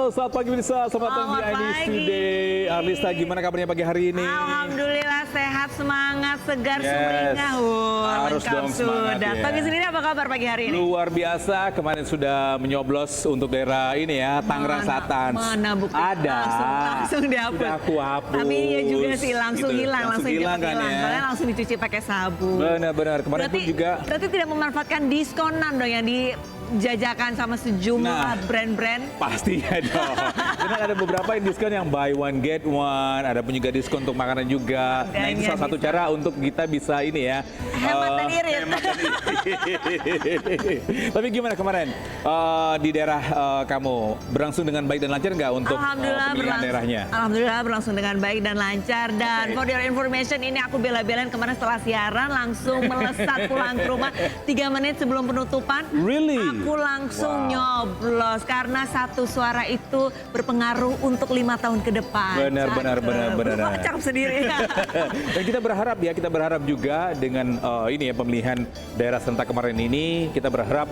Halo, selamat pagi pemirsa. Selamat datang di Selamat INews pagi. Today. Arlista, gimana kabarnya pagi hari ini? Alhamdulillah sehat, semangat, segar, Yes. sumringah. Harus Lengkap dong semangat sudah. ya. Pagi sendiri apa kabar pagi hari ini? Luar biasa, kemarin sudah menyoblos untuk daerah ini ya, Tangerang Selatan. Mana bukti? Ada. Langsung dihapus. Sudah aku hapus. Tapi iya juga sih langsung Gitu. hilang, langsung hilang kan ya. Soalnya langsung dicuci pakai sabun. Benar-benar, kemarin pun juga. Berarti tidak memanfaatkan diskonan dong yang dijajakan sama sejumlah brand-brand. Pastinya dong. Karena ada beberapa yang diskon yang buy one get one, ada pun juga diskon untuk makanan juga. Nah ini salah satu cara untuk kita bisa ini ya. Hemat dan irit. Hemat dan irit. Tapi gimana kemarin di daerah kamu berlangsung dengan baik dan lancar nggak untuk pemilihan daerahnya? Alhamdulillah berlangsung dengan baik dan lancar. Dan for your information ini aku bela-belain kemarin setelah siaran langsung melesat pulang ke rumah 3 menit sebelum penutupan. Really? Aku langsung nyoblos karena satu suara itu berpengaruh untuk 5 tahun ke depan. Benar. Cakep sendiri. Dan kita berharap juga dengan ini ya pemilihan daerah serentak kemarin ini, kita berharap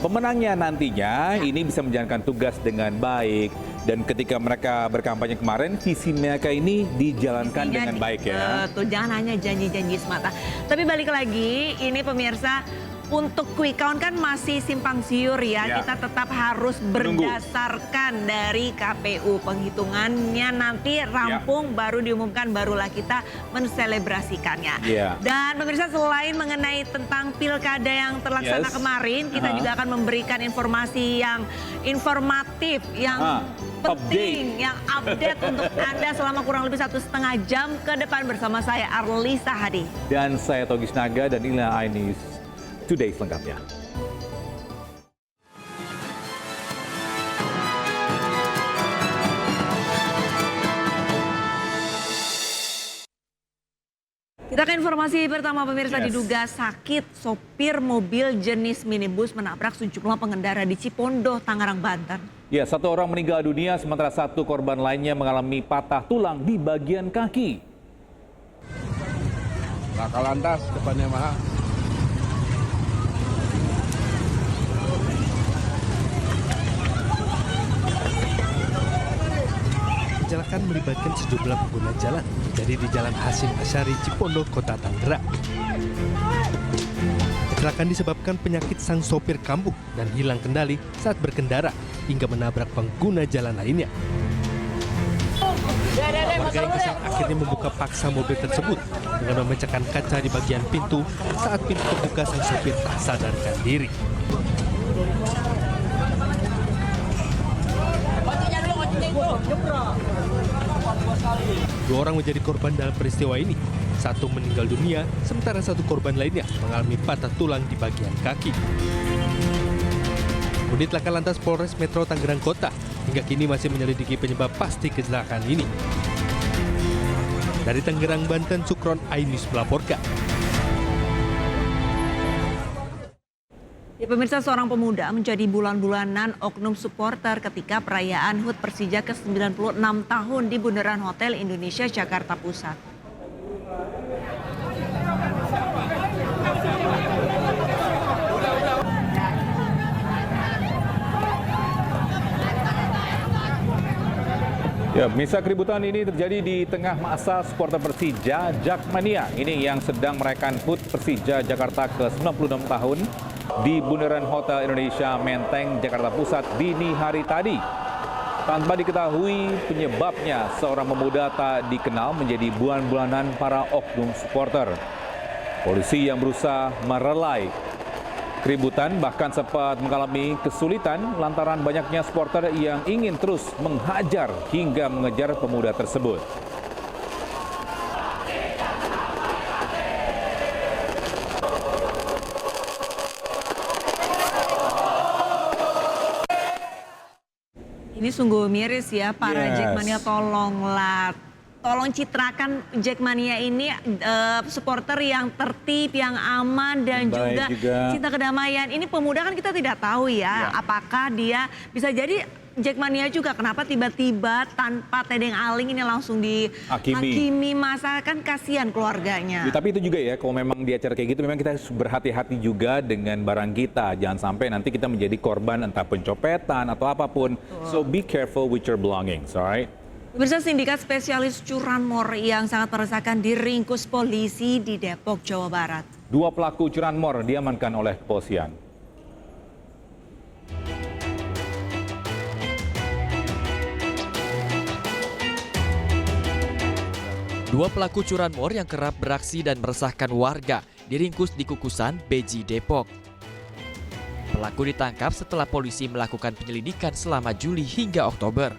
pemenangnya nantinya ini bisa menjalankan tugas dengan baik. Dan ketika mereka berkampanye kemarin, visi mereka ini dijalankan dengan baik ya. Betul, jangan hanya janji-janji semata. Tapi balik lagi, ini pemirsa, untuk quick count kan masih simpang siur ya. Kita tetap harus berdasarkan dari KPU. Penghitungannya nanti rampung baru diumumkan, barulah kita menselebrasikannya. Dan pemirsa, selain mengenai tentang pilkada yang terlaksana kemarin, kita juga akan memberikan informasi yang informatif, yang penting, yang update untuk Anda selama kurang lebih 1,5 jam ke depan bersama saya Arlista Hadi. Dan saya Togis Naga dan inilah INews Today selengkapnya. Kita ke informasi pertama pemirsa, diduga sakit sopir mobil jenis minibus menabrak sejumlah pengendara di Cipondoh, Tangerang, Banten. Ya, 1 orang meninggal dunia sementara 1 korban lainnya mengalami patah tulang di bagian kaki. Laka lantas depannya mahal. Kecelakaan melibatkan sejumlah pengguna jalan terjadi di Jalan Hasyim Asyari, Cipondoh, Kota Tangerang. Kecelakaan disebabkan penyakit sang sopir kambuh dan hilang kendali saat berkendara hingga menabrak pengguna jalan lainnya. Warga yang kesal akhirnya membuka paksa mobil tersebut dengan memecahkan kaca di bagian pintu. Saat pintu terbuka, sang sopir tak sadarkan diri. Dua orang menjadi korban dalam peristiwa ini. 1 meninggal dunia, sementara 1 korban lainnya mengalami patah tulang di bagian kaki. Unit Laka Lantas Polres Metro Tangerang Kota hingga kini masih menyelidiki penyebab pasti kecelakaan ini. Dari Tangerang, Banten, Sukron, INews melaporkan. Ya, pemirsa, seorang pemuda menjadi bulan-bulanan oknum supporter ketika perayaan HUT Persija ke-96 tahun di Bundaran Hotel Indonesia, Jakarta Pusat. Ya, misa keributan ini terjadi di tengah masa supporter Persija Jakmania ini yang sedang merayakan HUT Persija Jakarta ke-96 tahun di Bundaran Hotel Indonesia Menteng, Jakarta Pusat dini hari tadi. Tanpa diketahui penyebabnya, seorang pemuda tak dikenal menjadi bulan-bulanan para oknum supporter. Polisi yang berusaha merelai keributan bahkan sempat mengalami kesulitan lantaran banyaknya supporter yang ingin terus menghajar hingga mengejar pemuda tersebut. Ini sungguh miris ya para Jackmania, tolong citrakan Jackmania ini supporter yang tertib, yang aman dan juga cinta kedamaian. Ini pemuda kan kita tidak tahu ya apakah dia bisa jadi Jackmania juga, kenapa tiba-tiba tanpa tedeng aling ini langsung dihakimi masa, kan kasihan keluarganya. Ya, tapi itu juga ya, kalau memang di acara kayak gitu memang kita harus berhati-hati juga dengan barang kita. Jangan sampai nanti kita menjadi korban entah pencopetan atau apapun. So be careful with your belongings, alright? Pemirsa, sindikat spesialis curanmor yang sangat meresahkan diringkus polisi di Depok, Jawa Barat. 2 pelaku curanmor diamankan oleh kepolisian. Dua pelaku curanmor yang kerap beraksi dan meresahkan warga diringkus di Kukusan, Beji, Depok. Pelaku ditangkap setelah polisi melakukan penyelidikan selama Juli hingga Oktober.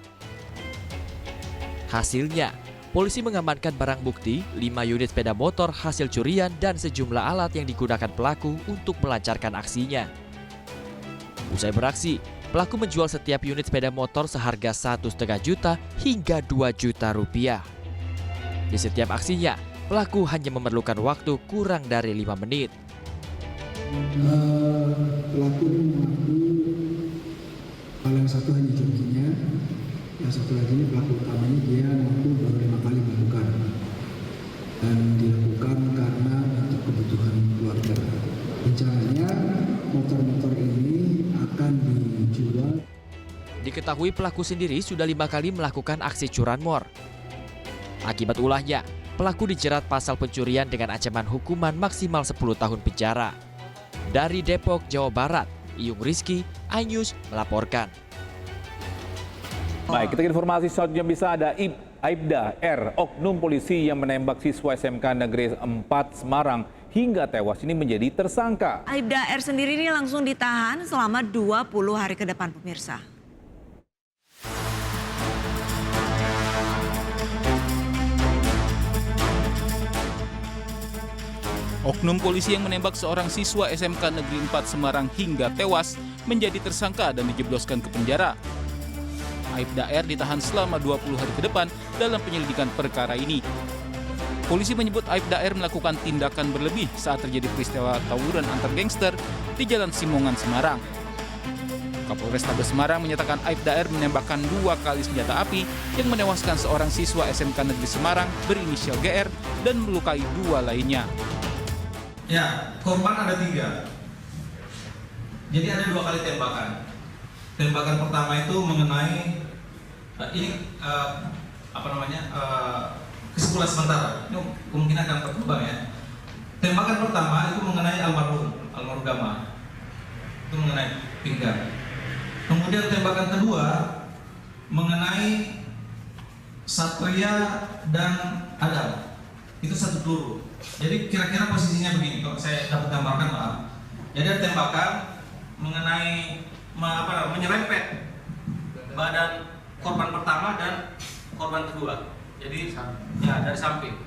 Hasilnya, polisi mengamankan barang bukti, 5 unit sepeda motor hasil curian dan sejumlah alat yang digunakan pelaku untuk melancarkan aksinya. Usai beraksi, pelaku menjual setiap unit sepeda motor seharga 1,5 juta hingga 2 juta rupiah. Di setiap aksinya, pelaku hanya memerlukan waktu kurang dari 5 menit. Pelaku ini mengaku hal yang satu hanya janjinya, yang satu lagi ini pelaku utamanya dia mengaku baru 5 kali melakukan, dan dilakukan karena untuk kebutuhan keluarga. Rencananya motor-motor ini akan dijual. Diketahui pelaku sendiri sudah 5 kali melakukan aksi curanmor. Akibat ulahnya, pelaku dijerat pasal pencurian dengan ancaman hukuman maksimal 10 tahun penjara. Dari Depok, Jawa Barat, Iyung Rizky, iNews melaporkan. Baik, kita ke informasi selanjutnya. Bisa ada Aibda R, oknum polisi yang menembak siswa SMK Negeri 4 Semarang hingga tewas ini menjadi tersangka. Aibda R sendiri ini langsung ditahan selama 20 hari ke depan, pemirsa. Oknum polisi yang menembak seorang siswa SMK Negeri 4 Semarang hingga tewas menjadi tersangka dan dijebloskan ke penjara. Aibda R ditahan selama 20 hari ke depan dalam penyelidikan perkara ini. Polisi menyebut Aibda R melakukan tindakan berlebih saat terjadi peristiwa tawuran antar gangster di Jalan Simongan, Semarang. Kapolrestabes Semarang menyatakan Aibda R menembakkan 2 kali senjata api yang menewaskan seorang siswa SMK Negeri Semarang berinisial GR dan melukai 2 lainnya. Ya, korban ada 3. Jadi ada 2 kali tembakan. Tembakan pertama itu mengenai kesimpulan sementara. Ini kemungkinan akan berkembang ya. Tembakan pertama itu mengenai almarhum Gama. Itu mengenai pinggang. Kemudian tembakan kedua mengenai Satria dan Adam. Itu 1 peluru. Jadi kira-kira posisinya begini, kalau saya dapat gambarkan maaf. Jadi ada tembakan mengenai menyerempet badan korban pertama dan korban kedua. Jadi ya dari samping.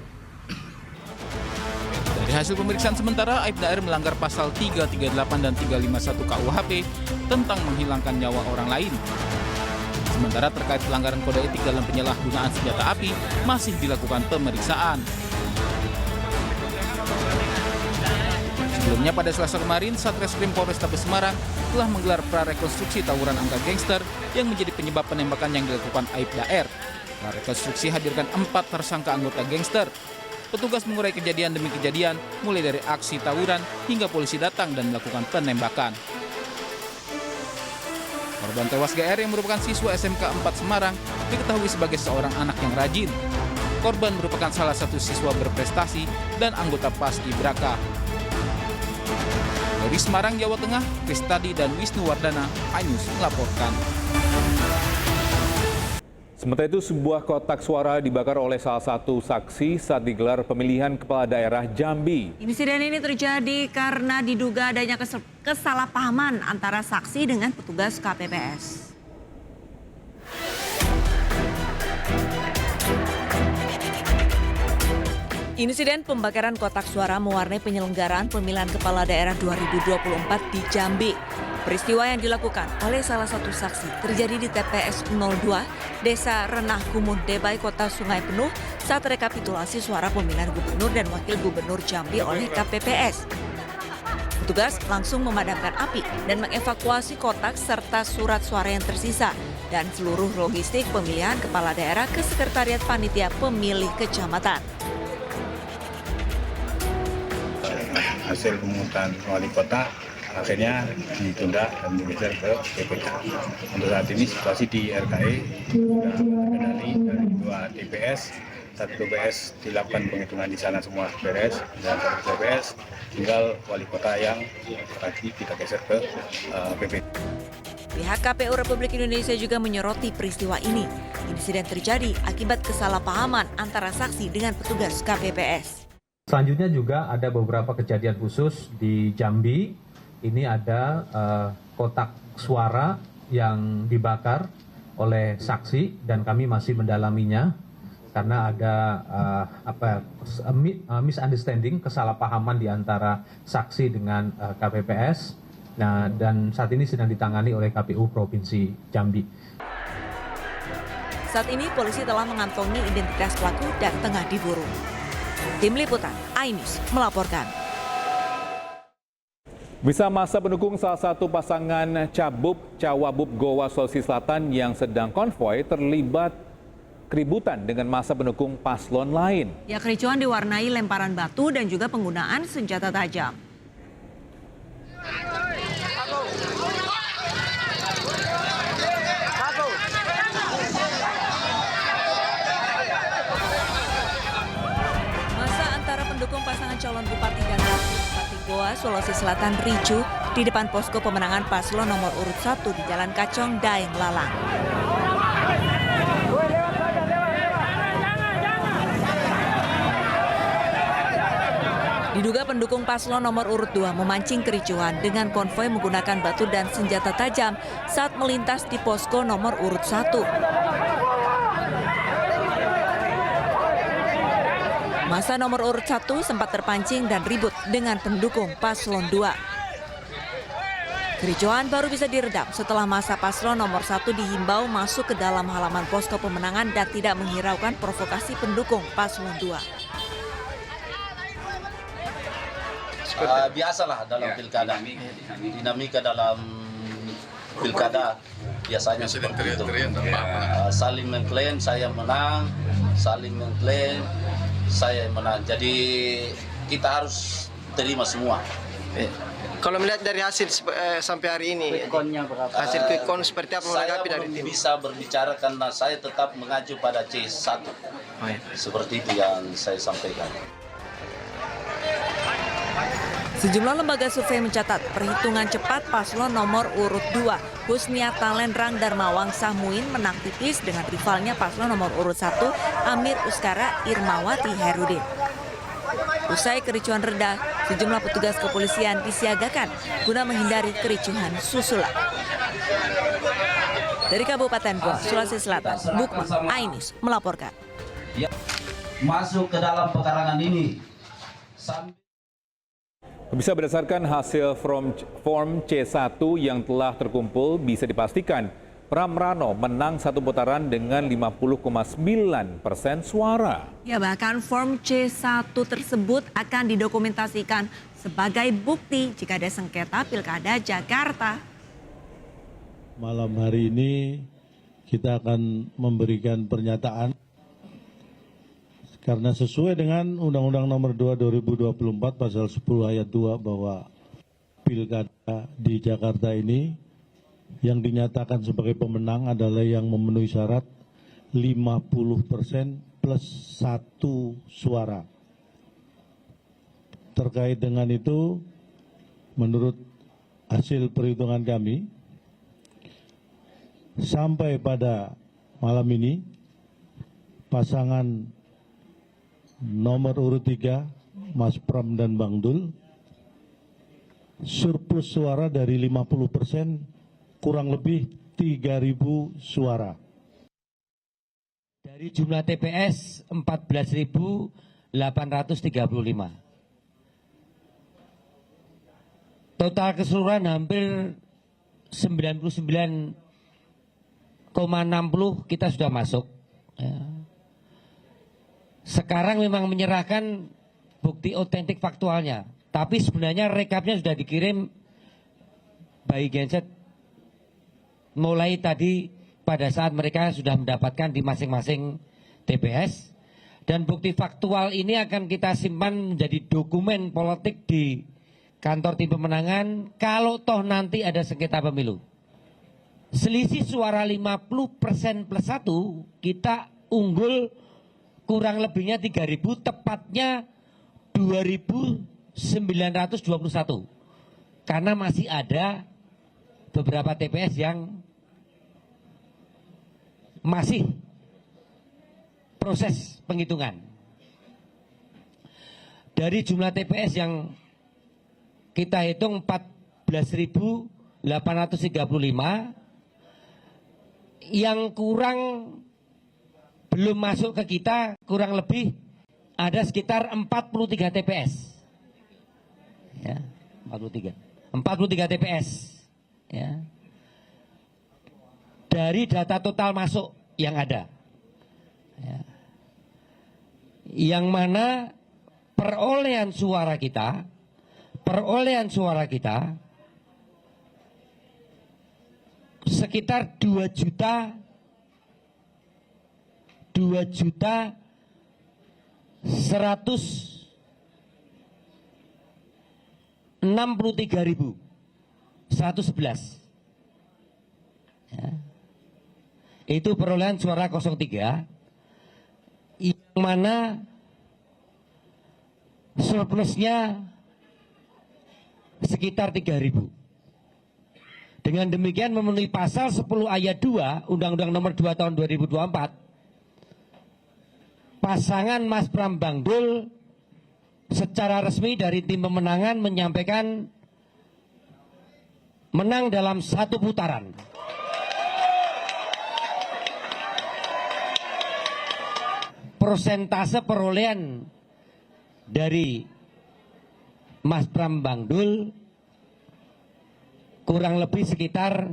Dari hasil pemeriksaan sementara, Aibda R melanggar pasal 338 dan 351 KUHP tentang menghilangkan nyawa orang lain. Sementara terkait pelanggaran kode etik dalam penyalahgunaan senjata api masih dilakukan pemeriksaan. Sebelumnya pada Selasa kemarin, Satreskrim Polrestabes Semarang telah menggelar prarekonstruksi tawuran antar gangster yang menjadi penyebab penembakan yang dilakukan Aibda R. Prarekonstruksi hadirkan 4 tersangka anggota gangster. Petugas mengurai kejadian demi kejadian, mulai dari aksi tawuran hingga polisi datang dan melakukan penembakan. Korban tewas GR yang merupakan siswa SMK 4 Semarang diketahui sebagai seorang anak yang rajin. Korban merupakan salah satu siswa berprestasi dan anggota Paskibraka. Dari Semarang, Jawa Tengah, Kristadi dan Wisnu Wardana, iNews melaporkan. Sementara itu, sebuah kotak suara dibakar oleh salah satu saksi saat digelar pemilihan kepala daerah Jambi. Insiden ini terjadi karena diduga adanya kesalahpahaman antara saksi dengan petugas KPPS. Insiden pembakaran kotak suara mewarnai penyelenggaraan pemilihan kepala daerah 2024 di Jambi. Peristiwa yang dilakukan oleh salah satu saksi terjadi di TPS 02, Desa Renah Kumun Debay, Kota Sungai Penuh saat rekapitulasi suara pemilihan gubernur dan wakil gubernur Jambi oleh KPPS. Petugas langsung memadamkan api dan mengevakuasi kotak serta surat suara yang tersisa. dan seluruh logistik pemilihan kepala daerah ke Sekretariat Panitia Pemilih Kecamatan. Hasil pemungutan wali kota akhirnya ditunda dan digeser ke PPK. Untuk saat ini situasi di RKI sudah terkendali dari 2 TPS. 1 TPS dilakukan penghitungan di sana semua beres, dan 1 TPS tinggal wali kota yang lagi kita geser ke PPK. Pihak KPU Republik Indonesia juga menyoroti peristiwa ini. Insiden terjadi akibat kesalahpahaman antara saksi dengan petugas KPPS. Selanjutnya juga ada beberapa kejadian khusus di Jambi. Ini ada kotak suara yang dibakar oleh saksi dan kami masih mendalaminya karena ada misunderstanding, kesalahpahaman di antara saksi dengan KPPS. Nah, dan saat ini sedang ditangani oleh KPU Provinsi Jambi. Saat ini polisi telah mengantongi identitas pelaku dan tengah diburu. Tim Liputan, iNews melaporkan. Bisa masa pendukung salah satu pasangan Cawabub Goa Sulawesi Selatan yang sedang konvoy terlibat keributan dengan masa pendukung paslon lain. Ya, kericuan diwarnai lemparan batu dan juga penggunaan senjata tajam. Masa antara pendukung pasangan calon bupati dan wakil bupati Goa Sulawesi Selatan ricuh di depan posko pemenangan paslon nomor urut 1 di Jalan Kacong, Daeng, Lalang. Diduga pendukung paslon nomor urut 2 memancing kericuhan dengan konvoi menggunakan batu dan senjata tajam saat melintas di posko nomor urut 1. Masa nomor urut 1 sempat terpancing dan ribut dengan pendukung paslon 2. Kericuhan baru bisa diredam setelah masa paslon nomor 1 dihimbau masuk ke dalam halaman posko pemenangan dan tidak menghiraukan provokasi pendukung paslon 2. Biasalah dalam pilkada, dinamika dalam pilkada biasanya seperti itu. Saling mengklaim saya menang, saling mengklaim saya menang. Jadi kita harus terima semua. Kalau melihat dari hasil sampai hari ini, hasil quick count seperti apa menanggapi dari tim? Saya belum bisa berbicara karena saya tetap mengacu pada C1. Seperti itu yang saya sampaikan. Sejumlah lembaga survei mencatat perhitungan cepat paslon nomor urut 2, Husniata Lenrang Darmawang Sahmuin menang tipis dengan rivalnya paslon nomor urut 1, Amir Uskara Irmawati Herudin. Usai kericuhan reda, sejumlah petugas kepolisian disiagakan guna menghindari kericuhan susulan. Dari Kabupaten Goa, Sulawesi Selatan, Bukma, iNews melaporkan. Masuk ke dalam pekarangan ini. Bisa berdasarkan hasil form C1 yang telah terkumpul, bisa dipastikan Pram Rano menang satu putaran dengan 50,9% suara. Ya, bahkan form C1 tersebut akan didokumentasikan sebagai bukti jika ada sengketa Pilkada Jakarta. Malam hari ini kita akan memberikan pernyataan karena sesuai dengan Undang-Undang Nomor 2 2024 Pasal 10 Ayat 2 bahwa Pilkada di Jakarta ini yang dinyatakan sebagai pemenang adalah yang memenuhi syarat 50% plus 1 suara. Terkait dengan itu, menurut hasil perhitungan kami, sampai pada malam ini, pasangan nomor urut 3, Mas Pram dan Bang Dul, surplus suara dari 50%, kurang lebih 3.000 suara. Dari jumlah TPS 14.835. Total keseluruhan hampir 99,60 kita sudah masuk. Ya. Sekarang memang menyerahkan bukti otentik faktualnya. Tapi sebenarnya rekapnya sudah dikirim by genset mulai tadi pada saat mereka sudah mendapatkan di masing-masing TPS. Dan bukti faktual ini akan kita simpan menjadi dokumen politik di kantor tim pemenangan kalau toh nanti ada sengketa pemilu. Selisih suara 50% plus 1, kita unggul kurang lebihnya 3.000, tepatnya 2.921. Karena masih ada beberapa TPS yang masih proses penghitungan. Dari jumlah TPS yang kita hitung 14.835, yang kurang belum masuk ke kita kurang lebih ada sekitar 43 TPS. Ya, 43 TPS. Ya. Dari data total masuk yang ada. Ya. Yang mana perolehan suara kita sekitar 2.163.111. Ya. Itu perolehan suara 03, yang mana surplusnya sekitar 3.000. Dengan demikian memenuhi pasal 10 ayat 2 Undang-Undang Nomor 2 Tahun 2024, pasangan Mas Prambang Dul secara resmi dari tim pemenangan menyampaikan menang dalam 1 putaran. Persentase perolehan dari Mas Prambang Dul kurang lebih sekitar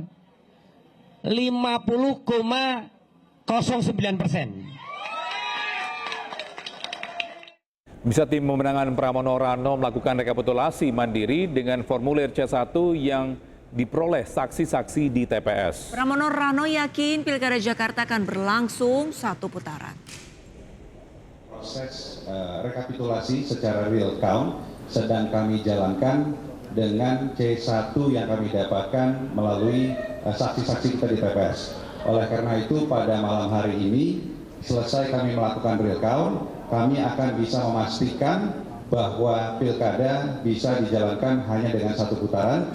50,09%. Bisa tim pemenangan Pramono Rano melakukan rekapitulasi mandiri dengan formulir C1 yang diperoleh saksi-saksi di TPS. Pramono Rano yakin Pilkada Jakarta akan berlangsung 1 putaran. Proses rekapitulasi secara real count sedang kami jalankan dengan C1 yang kami dapatkan melalui saksi-saksi kita di TPS. Oleh karena itu pada malam hari ini selesai kami melakukan real count, kami akan bisa memastikan bahwa pilkada bisa dijalankan hanya dengan 1 putaran.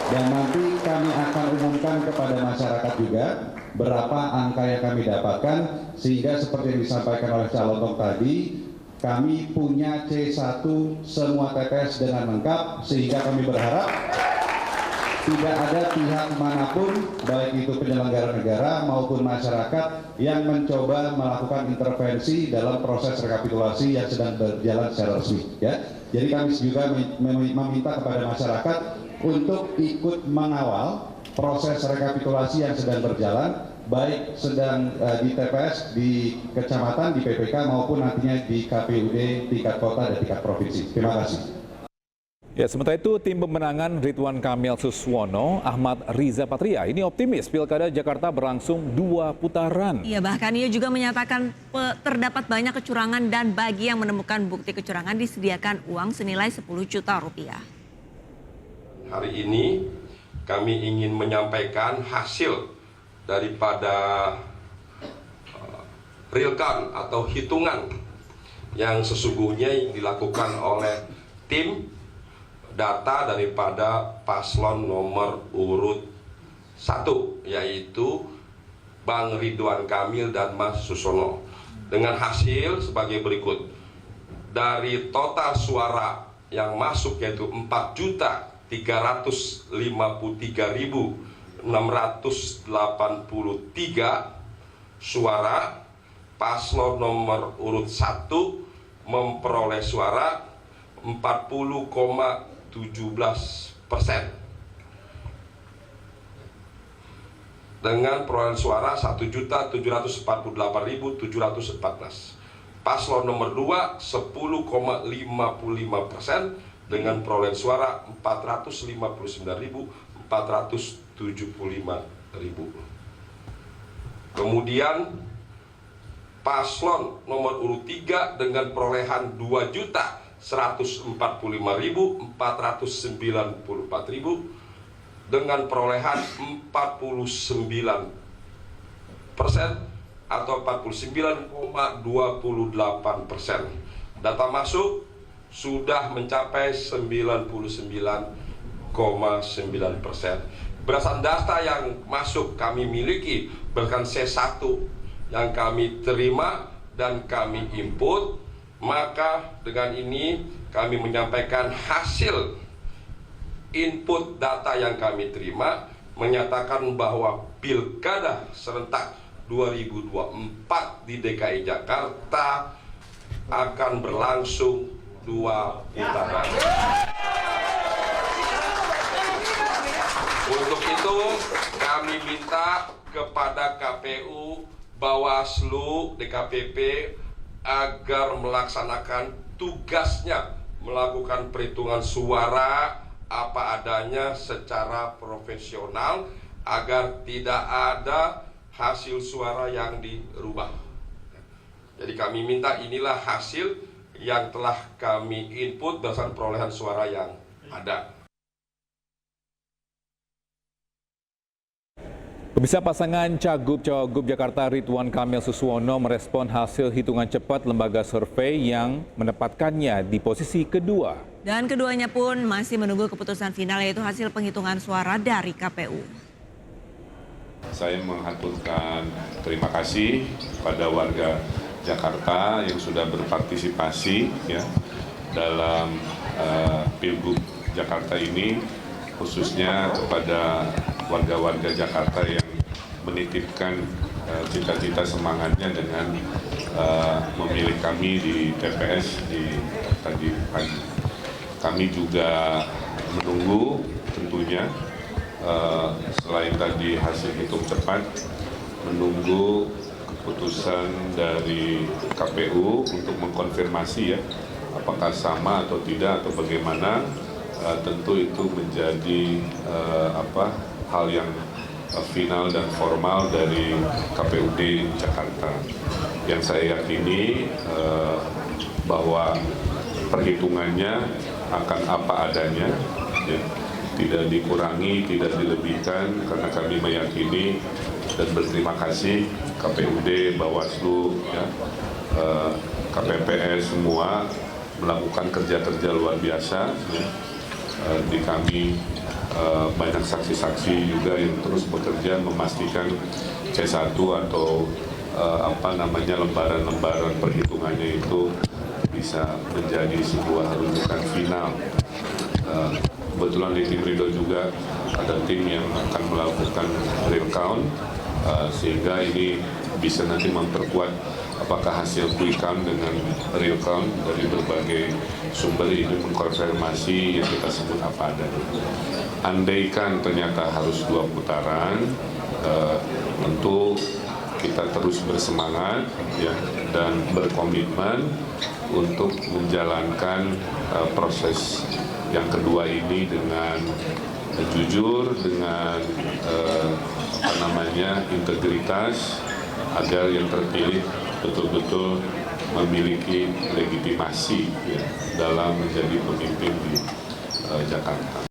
Dan nanti kami akan umumkan kepada masyarakat juga berapa angka yang kami dapatkan, sehingga seperti yang disampaikan oleh calon tadi, kami punya C1 semua TPS dengan lengkap, sehingga kami berharap tidak ada pihak manapun, baik itu penyelenggara negara maupun masyarakat, yang mencoba melakukan intervensi dalam proses rekapitulasi yang sedang berjalan secara resmi. Ya. Jadi kami juga meminta kepada masyarakat untuk ikut mengawal proses rekapitulasi yang sedang berjalan, baik sedang di TPS, di kecamatan, di PPK, maupun nantinya di KPUD tingkat kota dan tingkat provinsi. Terima kasih. Ya, sementara itu tim pemenangan Ridwan Kamil Suswono, Ahmad Riza Patria ini optimis Pilkada Jakarta berlangsung 2 putaran. Iya, bahkan ia juga menyatakan terdapat banyak kecurangan dan bagi yang menemukan bukti kecurangan disediakan uang senilai 10 juta rupiah. Hari ini kami ingin menyampaikan hasil daripada real count atau hitungan yang sesungguhnya dilakukan oleh tim data daripada paslon nomor urut 1, yaitu Bang Ridwan Kamil dan Mas Suswono. Dengan hasil sebagai berikut. Dari total suara yang masuk yaitu 4.353.683 suara, paslon nomor urut 1 memperoleh suara 40,17%. Dengan perolehan suara 1.748.714. Paslon nomor 2 10,55% dengan perolehan suara 459.475. Kemudian paslon nomor urut 3 dengan perolehan 2.141.494.000 dengan perolehan 49% atau 49,28%. Data masuk sudah mencapai 99,9%. Berdasarkan data yang masuk kami miliki berdasarkan C1 yang kami terima dan kami input, maka dengan ini kami menyampaikan hasil input data yang kami terima menyatakan bahwa Pilkada serentak 2024 di DKI Jakarta akan berlangsung 2 putaran. Untuk itu kami minta kepada KPU, Bawaslu, DKPP agar melaksanakan tugasnya melakukan perhitungan suara apa adanya secara profesional agar tidak ada hasil suara yang dirubah. Jadi kami minta inilah hasil yang telah kami input berdasarkan perolehan suara yang ada. Pemirsa, pasangan Cagup-Cawagup Jakarta Ridwan Kamil Suswono merespon hasil hitungan cepat lembaga survei yang menempatkannya di posisi kedua. Dan keduanya pun masih menunggu keputusan final, yaitu hasil penghitungan suara dari KPU. Saya mengaturkan terima kasih pada warga Jakarta yang sudah berpartisipasi ya dalam Pilgub Jakarta ini, khususnya kepada warga-warga Jakarta yang menitipkan cita-cita semangatnya dengan memilih kami di TPS di tadi pagi. Kami juga menunggu tentunya selain tadi hasil hitung cepat, menunggu keputusan dari KPU untuk mengkonfirmasi ya apakah sama atau tidak atau bagaimana. Tentu itu menjadi hal yang final dan formal dari KPUD Jakarta. Yang saya yakini bahwa perhitungannya akan apa adanya, ya, tidak dikurangi, tidak dilebihkan, karena kami meyakini dan berterima kasih KPUD, Bawaslu, ya, KPPS semua melakukan kerja-kerja luar biasa. Ya. Di kami banyak saksi-saksi juga yang terus bekerja memastikan C1 atau lembaran-lembaran perhitungannya itu bisa menjadi sebuah rujukan final. Kebetulan di tim Ridho juga ada tim yang akan melakukan real count, sehingga ini bisa nanti memperkuat apakah hasil quick count dengan real count dari berbagai sumber ini mengkonfirmasi yang kita sebut apa adanya. Andaikan ternyata harus 2 putaran, tentu kita terus bersemangat ya, dan berkomitmen untuk menjalankan proses yang kedua ini dengan jujur, dengan integritas, agar yang terpilih betul-betul memiliki legitimasi ya, dalam menjadi pemimpin di Jakarta.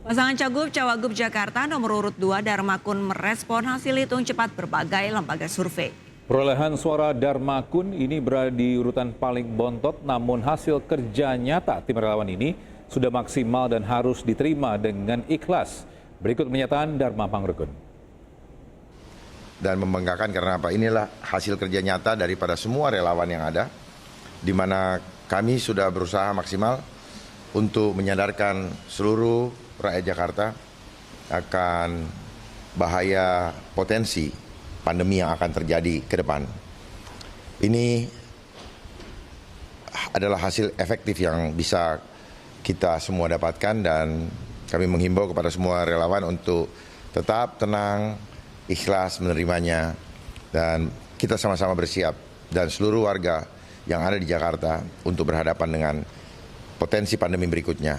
Pasangan Cagup-Cawagup Jakarta nomor urut 2 Darmakun merespon hasil hitung cepat berbagai lembaga survei. Perolehan suara Darmakun ini berada di urutan paling bontot, namun hasil kerja nyata tim relawan ini sudah maksimal dan harus diterima dengan ikhlas. Berikut pernyataan Dharma Pangregun. Dan membanggakan karena apa? Inilah hasil kerja nyata daripada semua relawan yang ada, di mana kami sudah berusaha maksimal untuk menyadarkan seluruh rakyat Jakarta akan bahaya potensi pandemi yang akan terjadi ke depan. Ini adalah hasil efektif yang bisa kita semua dapatkan, dan kami menghimbau kepada semua relawan untuk tetap tenang, ikhlas menerimanya, dan kita sama-sama bersiap dan seluruh warga yang ada di Jakarta untuk berhadapan dengan potensi pandemi berikutnya.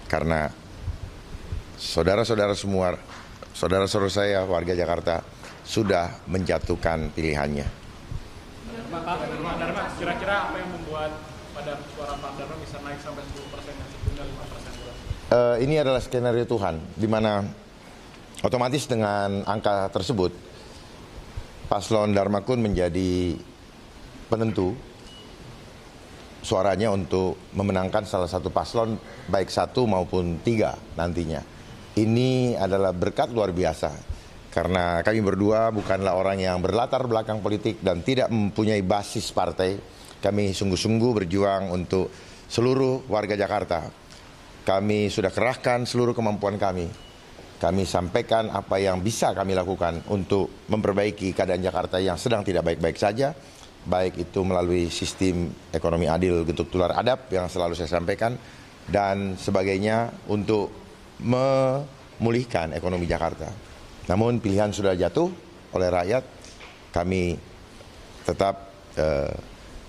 Karena saudara-saudara semua, saudara-saudara saya warga Jakarta sudah menjatuhkan pilihannya. Pak Dharma, kira-kira apa yang membuat pada suara Pak Dharma bisa naik sampai 10% dan sebelumnya 5%? Ini adalah skenario Tuhan, di mana otomatis dengan angka tersebut, Paslon Dharma Kun menjadi penentu suaranya untuk memenangkan salah satu paslon, baik 1 maupun 3 nantinya. Ini adalah berkat luar biasa, karena kami berdua bukanlah orang yang berlatar belakang politik dan tidak mempunyai basis partai. Kami sungguh-sungguh berjuang untuk seluruh warga Jakarta. Kami sudah kerahkan seluruh kemampuan kami. Kami sampaikan apa yang bisa kami lakukan untuk memperbaiki keadaan Jakarta yang sedang tidak baik-baik saja, baik itu melalui sistem ekonomi adil getuk tular adab yang selalu saya sampaikan, dan sebagainya untuk memulihkan ekonomi Jakarta. Namun pilihan sudah jatuh oleh rakyat, kami tetap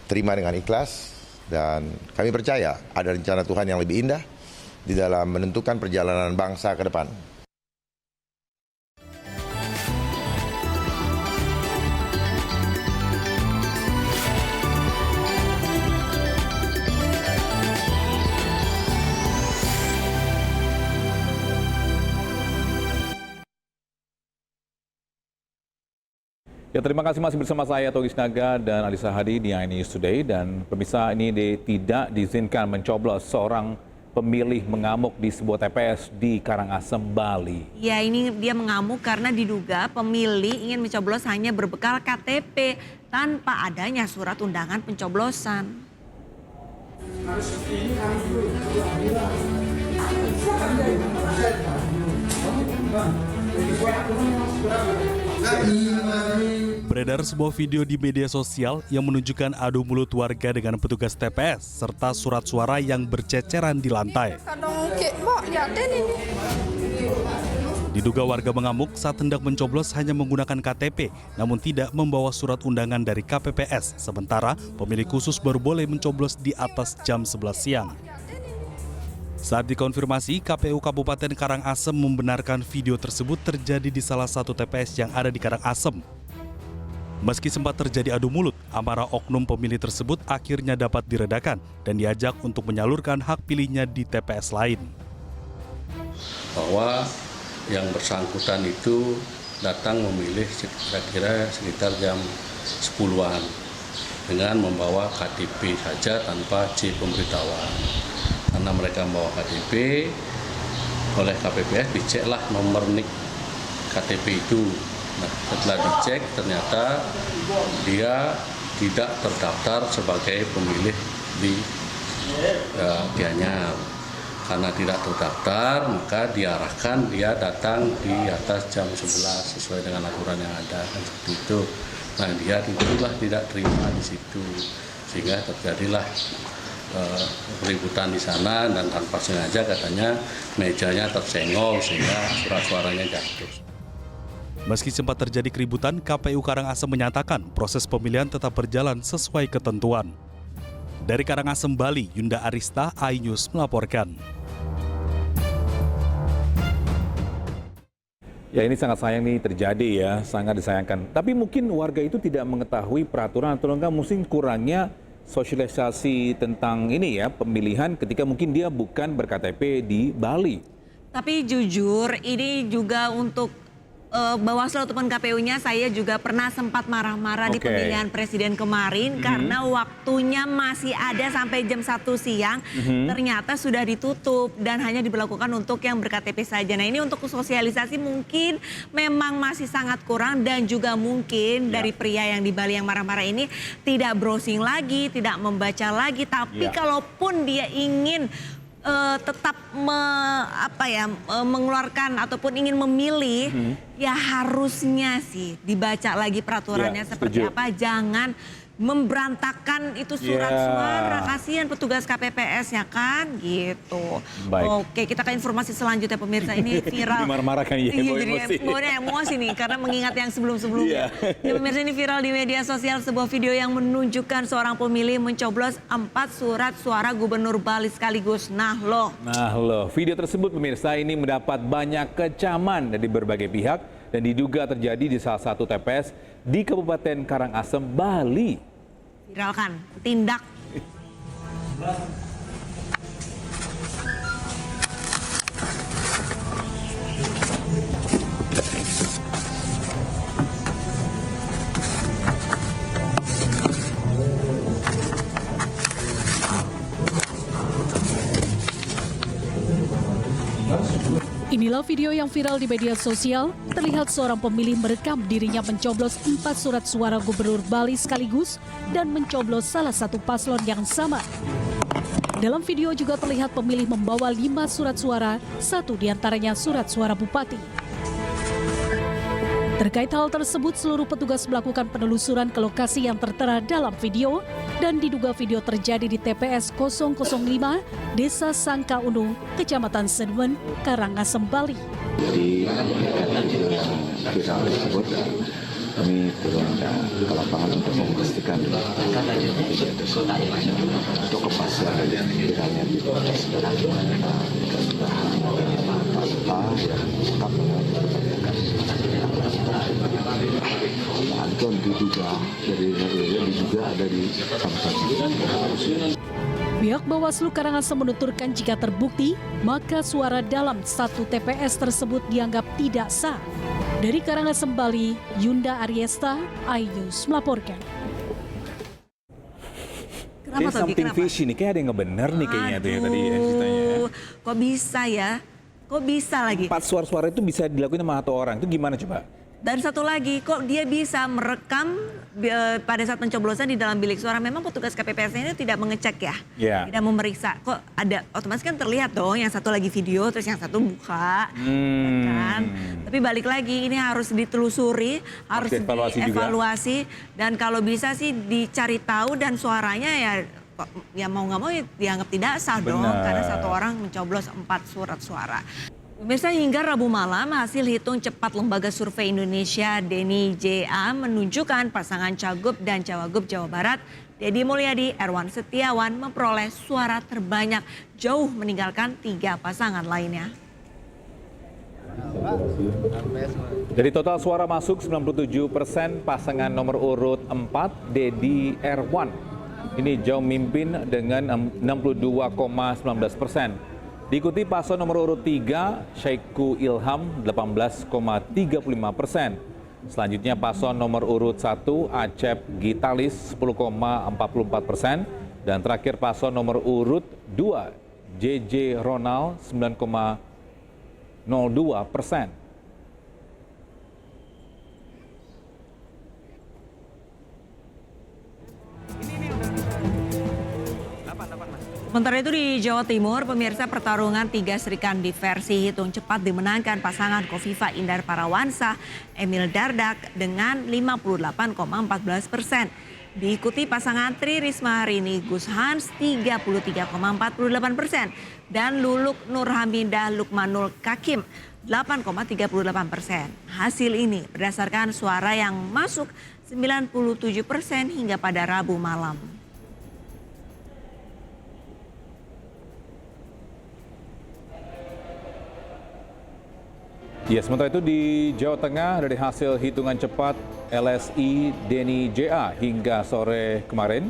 terima dengan ikhlas, dan kami percaya ada rencana Tuhan yang lebih indah di dalam menentukan perjalanan bangsa ke depan. Ya, terima kasih masih bersama saya Togis Naga dan Alisa Hadi di iNews Today. Dan pemirsa, ini tidak diizinkan mencoblos seorang pemilih mengamuk di sebuah TPS di Karangasem, Bali. Ya, ini dia mengamuk karena diduga pemilih ingin mencoblos hanya berbekal KTP tanpa adanya surat undangan pencoblosan. Beredar sebuah video di media sosial yang menunjukkan adu mulut warga dengan petugas TPS serta surat suara yang berceceran di lantai. Diduga warga mengamuk saat hendak mencoblos hanya menggunakan KTP, namun tidak membawa surat undangan dari KPPS. Sementara pemilih khusus baru boleh mencoblos di atas jam 11 siang. Saat dikonfirmasi, KPU Kabupaten Karangasem membenarkan video tersebut terjadi di salah satu TPS yang ada di Karangasem. Meski sempat terjadi adu mulut, amarah oknum pemilih tersebut akhirnya dapat diredakan dan diajak untuk menyalurkan hak pilihnya di TPS lain. Bahwa yang bersangkutan itu datang memilih kira-kira sekitar jam 10-an dengan membawa KTP saja tanpa C pemberitahuan. Karena mereka membawa KTP, oleh KPPS diceklah nomor NIK KTP itu. Nah, setelah dicek ternyata dia tidak terdaftar sebagai pemilih di Gianyar. Karena tidak terdaftar, maka diarahkan dia datang di atas jam 11 sesuai dengan aturan yang ada, kan seperti itu. Nah, dia itulah tidak terima di situ, sehingga terjadilah keributan di sana, dan tanpa sengaja katanya mejanya tersenggol sehingga surat suaranya jatuh. Meski sempat terjadi keributan, KPU Karangasem menyatakan proses pemilihan tetap berjalan sesuai ketentuan. Dari Karangasem, Bali, Yunda Arista, iNews melaporkan. Ya, ini sangat sayang nih terjadi ya, sangat disayangkan. Tapi mungkin warga itu tidak mengetahui peraturan atau enggak, mungkin kurangnya sosialisasi tentang ini ya, pemilihan ketika mungkin dia bukan ber-KTP di Bali. Tapi jujur ini juga untuk Bawaslu ataupun KPU-nya, saya juga pernah sempat marah-marah di pemilihan presiden kemarin karena waktunya masih ada sampai jam 1 siang, ternyata sudah ditutup dan hanya diberlakukan untuk yang ber-KTP saja. Nah, ini untuk sosialisasi mungkin memang masih sangat kurang, dan juga mungkin dari pria yang di Bali yang marah-marah ini tidak browsing lagi, tidak membaca lagi, tapi kalaupun dia ingin tetap mengeluarkan ataupun ingin memilih, ya harusnya sih dibaca lagi peraturannya seperti apa. Jangan memberantakan itu surat suara, kasihan petugas KPPS ya kan gitu. Baik. Oke, kita ke informasi selanjutnya pemirsa. Ini viral. Marah-marah kan ya, emosi nih karena mengingat yang sebelum-sebelumnya. Ya, pemirsa, ini viral di media sosial sebuah video yang menunjukkan seorang pemilih mencoblos 4 surat suara Gubernur Bali sekaligus. Nah loh, video tersebut pemirsa ini mendapat banyak kecaman dari berbagai pihak, dan diduga terjadi di salah satu TPS di Kabupaten Karangasem, Bali. Viralkan, tindak. Inilah video yang viral di media sosial. Terlihat seorang pemilih merekam dirinya mencoblos 4 surat suara gubernur Bali sekaligus dan mencoblos salah satu paslon yang sama. Dalam video juga terlihat pemilih membawa 5 surat suara, 1 diantaranya surat suara bupati. Terkait hal tersebut, seluruh petugas melakukan penelusuran ke lokasi yang tertera dalam video dan diduga video terjadi di TPS 005, Desa Sangka Unu, Kecamatan Sedwen, Karangasem, Bali. Di viral tersebut, kami turun ke lapangan untuk memastikan kejadian tersebut. Untuk kepastian viralnya di proses Anton diduga ada di kampanye. Pihak Bawaslu Karangasem menuturkan jika terbukti, maka suara dalam 1 TPS tersebut dianggap tidak sah. Dari Karangasem, Bali, Yunda Ariesta, iNews melaporkan. Kenapa something fishy nih, kayak ada yang ngebener nih kayaknya tuh ya tadi ya ceritanya. Kok bisa ya? Kok bisa lagi? 4 suara-suara itu bisa dilakuin sama 1 orang, itu gimana coba? Dan satu lagi, kok dia bisa merekam pada saat pencoblosan di dalam bilik suara? Memang petugas KPPS ini tidak mengecek ya, tidak memeriksa. Kok ada, otomatis kan terlihat dong yang satu lagi video, terus yang satu buka. Kan? Tapi balik lagi, ini harus ditelusuri, harus dievaluasi. Dan kalau bisa sih dicari tahu dan suaranya ya mau nggak mau dianggap tidak sah dong. Karena 1 orang mencoblos 4 surat suara. Pemirsa, hingga Rabu malam hasil hitung cepat Lembaga Survei Indonesia Deni JA menunjukkan pasangan Cagup dan Cawagup Jawa Barat Deddy Mulyadi, Erwan Setiawan memperoleh suara terbanyak, jauh meninggalkan 3 pasangan lainnya. Dari total suara masuk 97%, pasangan nomor urut 4 Deddy Erwan ini jauh memimpin dengan 62,19%. Diikuti paslon nomor urut 3, Syeku Ilham 18,35%. Selanjutnya paslon nomor urut 1, Acep Gitalis 10,44%. Dan terakhir paslon nomor urut 2, JJ Ronald 9,02%. Sementara itu di Jawa Timur, pemirsa, pertarungan 3 Serikandi versi hitung cepat dimenangkan pasangan Kofifa Indar Parawansa, Emil Dardak dengan 58,14%. Diikuti pasangan Tri Risma Harini Gus Hans 33,48% dan Luluk Nur Hamidah Lukmanul Kakim 8,38%. Hasil ini berdasarkan suara yang masuk 97% hingga pada Rabu malam. Ya, sementara itu di Jawa Tengah dari hasil hitungan cepat LSI Deni JA hingga sore kemarin,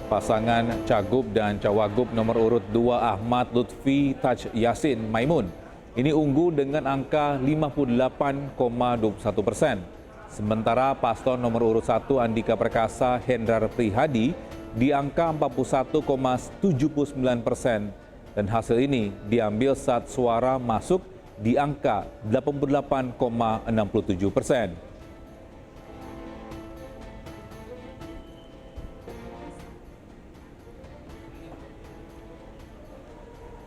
pasangan Cagup dan Cawagup nomor urut 2 Ahmad Lutfi Taj Yasin Maimun ini unggul dengan angka 58,21%. Sementara paslon nomor urut 1 Andika Perkasa Hendrar Prihadi di angka 41,79%. Dan hasil ini diambil saat suara masuk di angka 88,67%.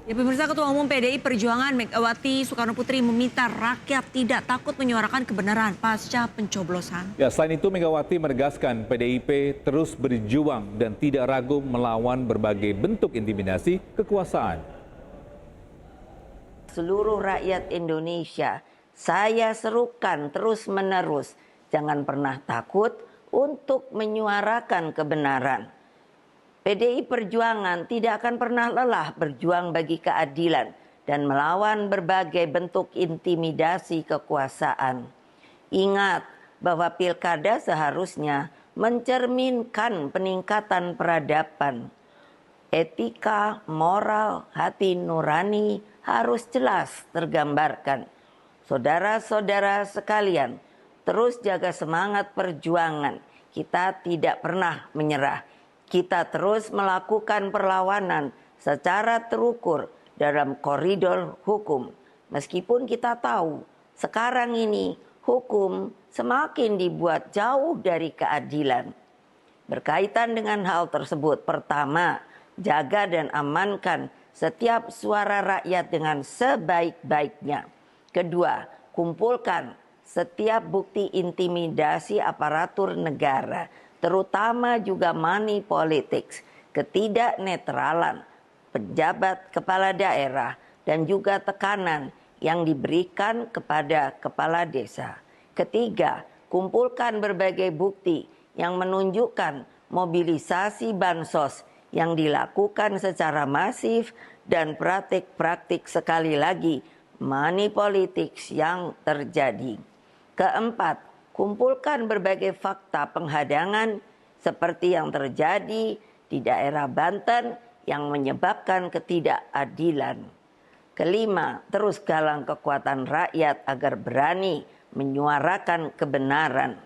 Ya, pemirsa, Ketua Umum PDI Perjuangan Megawati Soekarno Putri meminta rakyat tidak takut menyuarakan kebenaran pasca pencoblosan. Ya, selain itu Megawati menegaskan PDIP terus berjuang dan tidak ragu melawan berbagai bentuk intimidasi kekuasaan. Seluruh rakyat Indonesia, saya serukan terus-menerus, jangan pernah takut untuk menyuarakan kebenaran. PDI Perjuangan tidak akan pernah lelah berjuang bagi keadilan dan melawan berbagai bentuk intimidasi kekuasaan. Ingat bahwa pilkada seharusnya mencerminkan peningkatan peradaban. Etika, moral, hati nurani harus jelas tergambarkan. Saudara-saudara sekalian, terus jaga semangat perjuangan. Kita tidak pernah menyerah. Kita terus melakukan perlawanan secara terukur dalam koridor hukum. Meskipun kita tahu sekarang ini hukum semakin dibuat jauh dari keadilan. Berkaitan dengan hal tersebut, pertama, jaga dan amankan setiap suara rakyat dengan sebaik-baiknya. Kedua, kumpulkan setiap bukti intimidasi aparatur negara, terutama juga money politics, ketidaknetralan pejabat kepala daerah, dan juga tekanan yang diberikan kepada kepala desa. Ketiga, kumpulkan berbagai bukti yang menunjukkan mobilisasi bansos yang dilakukan secara masif dan praktik-praktik sekali lagi money politics yang terjadi. Keempat, kumpulkan berbagai fakta penghadangan seperti yang terjadi di daerah Banten yang menyebabkan ketidakadilan. Kelima, terus galang kekuatan rakyat agar berani menyuarakan kebenaran.